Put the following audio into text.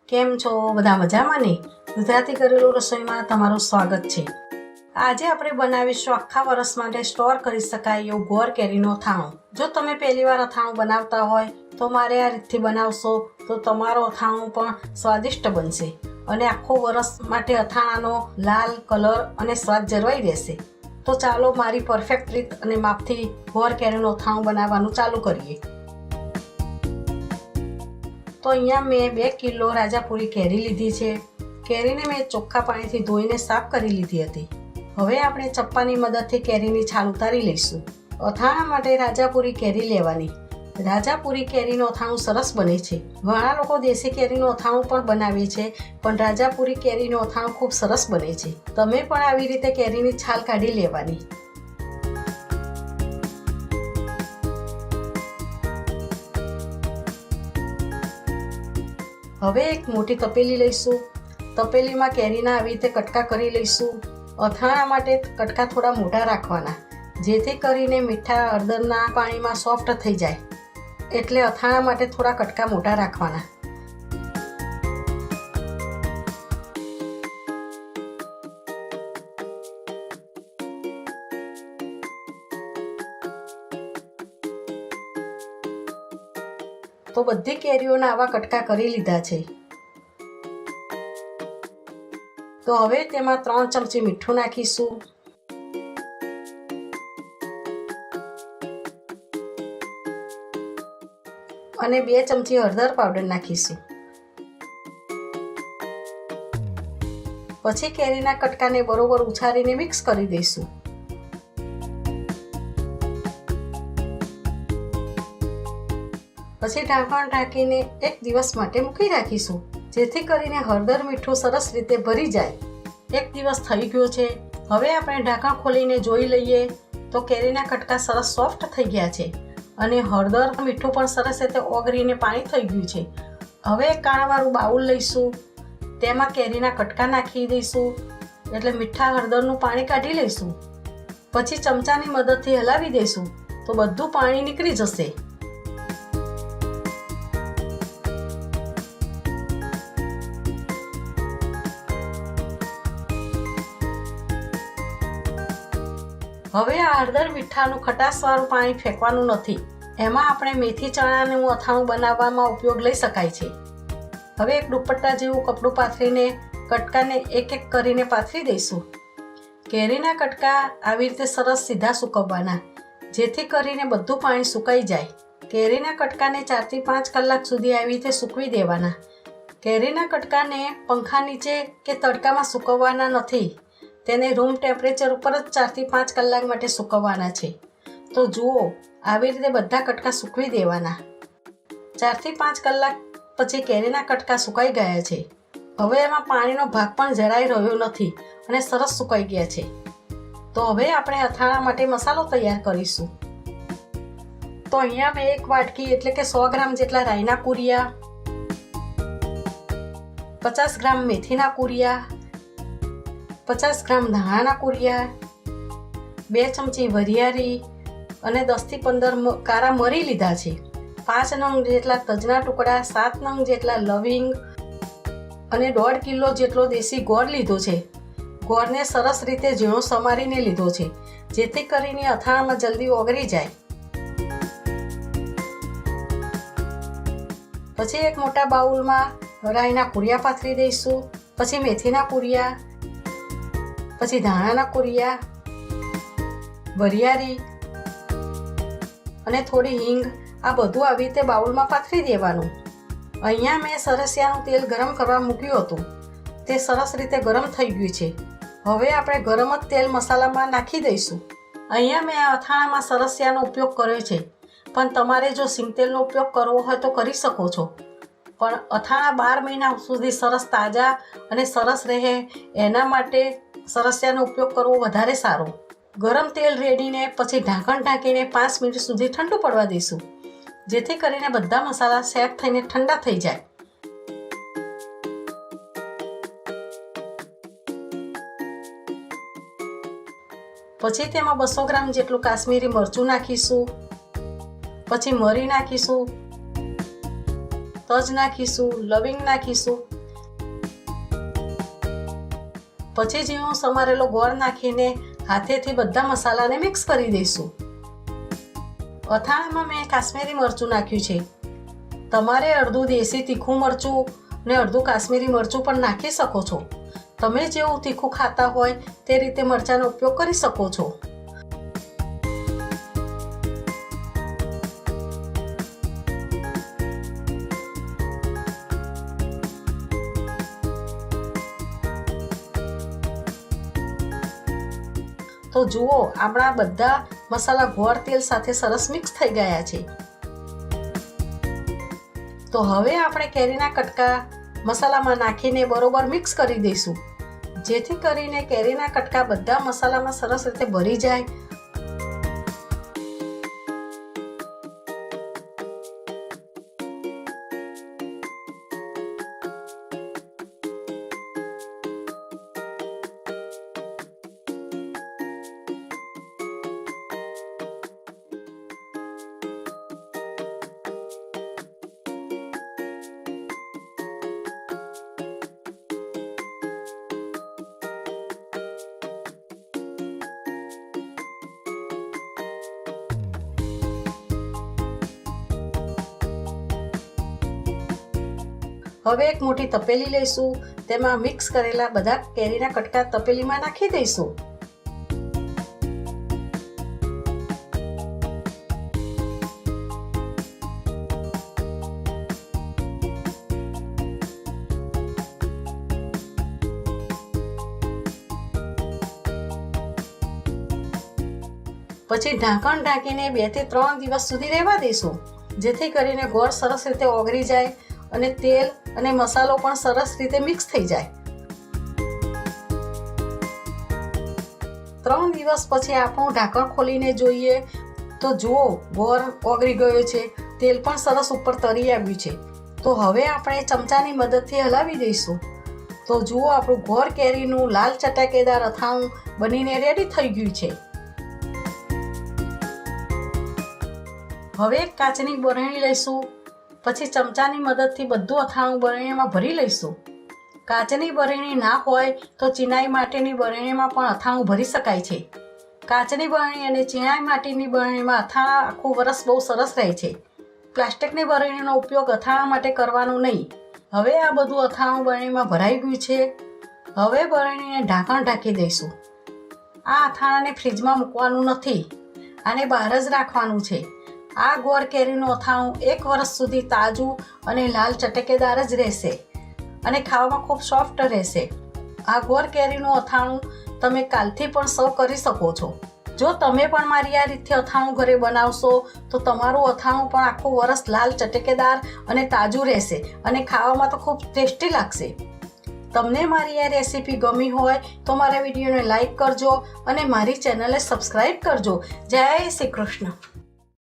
કેમ છો બધા મજામાં ને? ગુજરાતી ઘરેલું રસોઈમાં તમારું સ્વાગત છે. આજે આપણે બનાવીશું આખા વર્ષ માટે સ્ટોર કરી શકાય એવું ગોર કેરીનો અથાણું. જો તમે પહેલીવાર અથાણું બનાવતા હોય તો મારે આ રીતથી બનાવશો તો તમારો અથાણું પણ સ્વાદિષ્ટ બનશે અને આખો વર્ષ માટે અથાણાનો લાલ કલર અને સ્વાદ જળવાઈ રહેશે. તો ચાલો મારી પરફેક્ટ રીત અને માપથી ગોર કેરીનું અથાણું બનાવવાનું ચાલુ કરીએ. તો અહીંયા મેં 2 કિલો રાજાપુરી કેરી લીધી છે. કેરીને મેં ચોખ્ખા પાણીથી ધોઈને સાફ કરી લીધી હતી. હવે આપણે ચપ્પાની મદદથી કેરીની છાલ ઉતારી લઈશું. અથાણા માટે રાજાપુરી કેરી લેવાની. રાજાપુરી કેરીનું અથાણું સરસ બને છે. ઘણા લોકો દેશી કેરીનું અથાણું પણ બનાવે છે, પણ રાજાપુરી કેરીનું અથાણું ખૂબ સરસ બને છે. તમે પણ આવી રીતે કેરીની છાલ કાઢી લેવાની. હવે એક મોટી તપેલી લઈશું. તપેલીમાં કેરીના આવી રીતે કટકા કરી લઈશું. અથાણા માટે કટકા થોડા મોટા રાખવાના, જેથી કરીને મીઠા હળદરના પાણીમાં સોફ્ટ થઈ જાય. એટલે અથાણા માટે થોડા કટકા મોટા રાખવાના. તો બધી કેરીઓના આવા કટકા કરી લીધા છે. તો હવે તેમાં 3 ચમચી મીઠું નાખીશું. અને 2 ચમચી હળદર પાવડર નાખીશું. પછી કેરીના કટકાને બરોબર ઉછાળીને મિક્સ કરી દઈશું. પછી ઢાંકણ ઢાંકીને 1 દિવસ માટે મૂકી રાખીશું, જેથી કરીને હળદર મીઠું સરસ રીતે ભરી જાય. 1 દિવસ થઈ ગયો છે. હવે આપણે ઢાંકણ ખોલીને જોઈ લઈએ તો કેરીના કટકા સરસ સોફ્ટ થઈ ગયા છે અને હળદર મીઠું પણ સરસ રીતે ઓગળીને પાણી થઈ ગયું છે. હવે એક કાણાવાળું બાઉલ લઈશું. તેમાં કેરીના કટકા નાખી દઈશું એટલે મીઠા હળદરનું પાણી કાઢી લઈશું. પછી ચમચાની મદદથી હલાવી દઈશું તો બધું પાણી નીકળી જશે. હવે આ હળદર મીઠાનું ખટાશવાળું પાણી ફેંકવાનું નથી. એમાં આપણે મેથી ચણાનું અથાણું બનાવવામાં ઉપયોગ લઈ શકાય છે. હવે એક દુપટ્ટા જેવું કપડું પાથરીને કટકાને એક એક કરીને પાથરી દઈશું. કેરીના કટકા આવી રીતે સરસ સીધા સૂકવવાના, જેથી કરીને બધું પાણી સુકાઈ જાય. કેરીના કટકાને 4 થી 5 કલાક સુધી આવી રીતે સૂકવી દેવાના. કેરીના કટકાને પંખા નીચે કે તડકામાં સૂકવવાના નથી. તેને રૂમ ટેમ્પરેચર ઉપર જ 4 થી 5 કલાક માટે સૂકવવાના છે. તો જુઓ, આવી રીતે બધા કટકા સૂકવી દેવાના. 4 થી 5 કલાક પછી કેરીના કટકા સુકાઈ ગયા છે. હવે એમાં પાણીનો ભાગ પણ જરાય રહ્યો નથી અને સરસ સુકાઈ ગયા છે. તો હવે આપણે અથાણા માટે મસાલો તૈયાર કરીશું. તો અહીંયા મેં 1 વાટકી એટલે કે 100 ગ્રામ જેટલા રાઈના કુરિયા, 50 ગ્રામ મેથીના કુરિયા, 50 ગ્રામ ધાણાના કુરિયા, 2 ચમચી વરિયાળી અને 10 થી 15 કારા મરી લીધા છે. 5 નંગ જેટલા તજના ટુકડા, 7 નંગ જેટલા લવિંગ અને 1.5 કિલો જેટલો દેશી ગોળ લીધો છે. ગોળને સરસ રીતે ઝીણો સમારીને લીધો છે, જેથી કરીને અથાણામાં જલ્દી ઓગળી જાય. પછી એક મોટા બાઉલમાં રાઈના કુરિયા પાથરી દઈશું. પછી મેથીના કુરિયા, પછી ધાણાના કુરિયા, વરિયાળી અને થોડી હિંગ, આ બધું આવી રીતે બાઉલમાં પાથરી દેવાનું. અહીંયા મેં સરસિયાનું તેલ ગરમ કરવા મૂક્યું હતું. તે સરસ રીતે ગરમ થઈ ગયું છે. હવે આપણે ગરમ જ તેલ મસાલામાં નાખી દઈશું. અહીંયા મેં આ અથાણામાં સરસિયાનો ઉપયોગ કર્યો છે, પણ તમારે જો સિંગતેલનો ઉપયોગ કરવો હોય તો કરી શકો છો. પણ અથાણા 12 મહિના સુધી સરસ તાજા અને સરસ રહે એના માટે સરસિયાનો ઉપયોગ કરવો વધારે સારો. ગરમ તેલ રેડીને પછી ઢાંકણ ઢાંકીને 5 મિનિટ સુધી ઠંડુ પડવા દઈશું, જેથી કરીને બધા મસાલા સેટ થઈને ઠંડા થઈ જાય. પછી તેમાં 200 ગ્રામ જેટલું કાશ્મીરી મરચું નાખીશું. પછી મરી નાખીશું, તજ નાખીશું, લવિંગ નાખીશું પછી ઝીણો સમારેલો ગોળ નાખીને હાથેથી બધા મસાલાને મિક્સ કરી દઈશું. અથાણામાં મેં કાશ્મીરી મરચું નાખ્યું છે. તમારે અડધું દેશી તીખું મરચું ને અડધું કાશ્મીરી મરચું પણ નાખી શકો છો. તમે જેવું તીખું ખાતા હોય તે રીતે મરચાંનો ઉપયોગ કરી શકો છો. તો જુઓ, આપણા બધા મસાલા ગોળ તેલ સાથે સરસ મિક્સ થઈ ગયા છે. તો હવે આપણે કેરીના કટકા મસાલામાં નાખીને બરોબર મિક્સ કરી દઈશું, જેથી કરીને કેરીના કટકા બધા મસાલામાં સરસ રીતે ભરી જાય. હવે એક મોટી તપેલી લઈશું, તેમાં મિક્સ કરેલા બધા કેરીના કટકા તપેલીમાં નાખી દઈશું. પછી ઢાંકણ ઢાંકીને 2 થી 3 દિવસ સુધી રહેવા દઈશું, જેથી કરીને ગોળ સરસ રીતે ઓગળી જાય અને તેલ અને મસાલો પણ સરસ રીતે મિક્સ થઈ જાય. 3 દિવસ પછી આપણું ઢાંકણ ખોલીને જોઈએ તો જુઓ, ગોળ ઓગળી ગયો છે, તેલ પણ સરસ ઉપર તરી આવ્યું છે. તો હવે આપણે ચમચાની મદદથી હલાવી દઈશું. તો જુઓ, આપણું ગોળ કેરીનું લાલ ચટાકેદાર અથાણું બનીને રેડી થઈ ગયું છે. હવે એક કાચની બરણી લઈશું, પછી ચમચાની મદદથી બધું અથાણું બરણીમાં ભરી લઈશું. કાચની બરણી ના હોય તો ચિનાઈ માટીની બરણીમાં પણ અથાણું ભરી શકાય છે. કાચની બરણી અને ચિનાઈ માટીની બરણીમાં અથાણા આખું વરસ બહુ સરસ રહે છે. પ્લાસ્ટિકની બરણીનો ઉપયોગ અથાણા માટે કરવાનો નહીં. હવે આ બધું અથાણું બરણીમાં ભરાઈ ગયું છે. હવે બરણીને ઢાંકણ ઢાંકી દઈશું. આ અથાણાને ફ્રીજમાં મૂકવાનું નથી, આને બહાર જ રાખવાનું છે. આ ગોળ કેરીનું અથાણું 1 વર્ષ સુધી તાજું અને લાલ ચટકેદાર જ રહેશે અને ખાવામાં ખૂબ સોફ્ટ રહેશે. આ ગોળ કેરીનું અથાણું તમે કાલથી પણ સર્વ કરી શકો છો. જો તમે પણ મારી આ રીતથી અથાણું ઘરે બનાવશો તો તમારું અથાણું પણ આખું વર્ષ લાલ ચટકેદાર અને તાજું રહેશે અને ખાવામાં તો ખૂબ ટેસ્ટી લાગશે. તમને મારી આ રેસીપી ગમી હોય તો મારા વિડીયોને લાઈક કરજો અને મારી ચેનલને સબસ્ક્રાઈબ કરજો. જય શ્રી કૃષ્ણ.